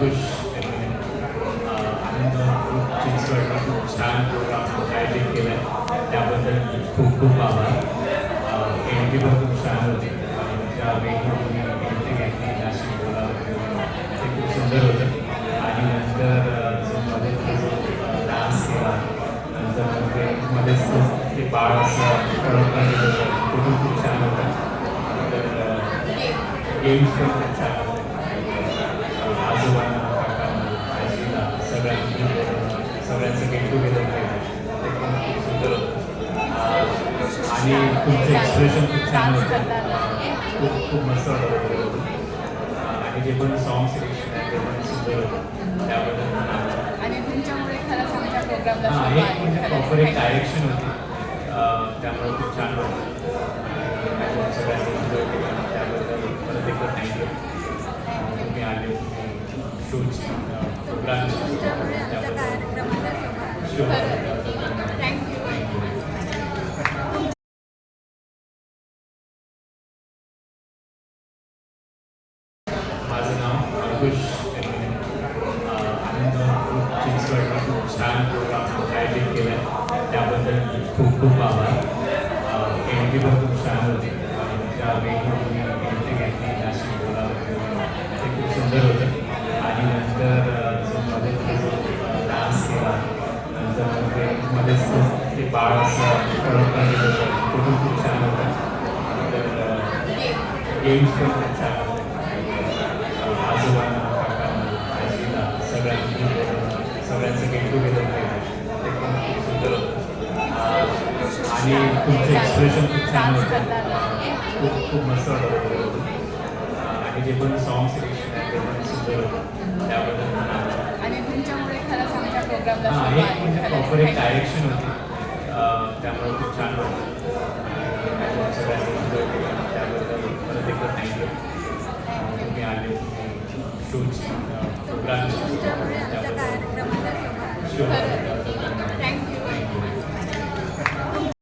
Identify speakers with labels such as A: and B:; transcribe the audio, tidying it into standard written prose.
A: अंकुश आनंद खूप चिंचवडला खूप छान प्रोग्राम आयोजित केला आहे त्याबद्दल खूप खूप आभार. एंट्री पण खूप छान होती. त्या वेगवेगळी एंट्री घेतली नाशिक बोलावं ते खूप सुंदर होतं. आणि नंतर जो मध्ये जो डान्स केला नंतर मध्येच ते बाळ असं पळवलं गेलं होतं तो पण खूप छान होता. नंतर गेम्स पण खूप छान होते. आजोबांना काकांना आजीला सगळ्यांचं गेट टुगेदर केलं ते पण खूप सुंदर होतं. आणि तुमचं एक्सप्रेशन खूप छान होतं. खूप मस्त वाटत. आणि जे पण सॉंग सिलेक्शन आहे ते पण सुंदर होतं त्याबद्दल पण आभार.
B: आणि तुमच्यामुळे खरंच आमच्या प्रोग्रामला
A: हां एक म्हणजे प्रॉपर एक डायरेक्शन होती. त्यामुळे खूप छान वाटतं. आणि सगळ्यांनी एन्जॉय केलं त्याबद्दल परत एकदा थँक्यू. तुम्ही आले शोची प्रोग्रामची
B: तुमच्यामुळे आमच्या कार्यक्रमाला
A: शुभ
B: थँक्यू.
A: माझं नाव अंकुश आनंद खूप चिंचवडला खूप छान प्रोग्राम आयोजित केला आहे त्याबद्दल खूप खूप आभार. एंट्री पण खूप छान होती. त्या वेगवेगळी एंट्री घेतली नाशिक बोलावं ते खूप सुंदर होतं. आणि नंतर जो मध्ये जो डान्स केला नंतर मध्येच ते बाळ असं पळवलं गेलं होतं तो पण खूप छान होता. नंतर गेम्स पण खूप छान होते. आजोबांना काकांना आजीला सगळ्यांचं गेट टुगेदर केलं ते पण खूप सुंदर होतं. आणि तुमचं एक्सप्रेशन खूप छान होतं. खूप मस्त वाटत. आणि जे पण सॉंग सिलेक्शन आहे ते पण सुंदर होतं त्याबद्दल पण आभार.
B: आणि तुमच्यामुळे खरंच आमच्या प्रोग्रामला
A: हां एक म्हणजे प्रॉपर एक डायरेक्शन होती. त्यामुळे खूप छान वाटतं. आणि सगळ्यांनी एन्जॉय केलं त्याबद्दल परत एकदा थँक्यू. तुम्ही आले शोची प्रोग्रामची
B: तुमच्यामुळे आमच्या कार्यक्रमाला
A: शुभ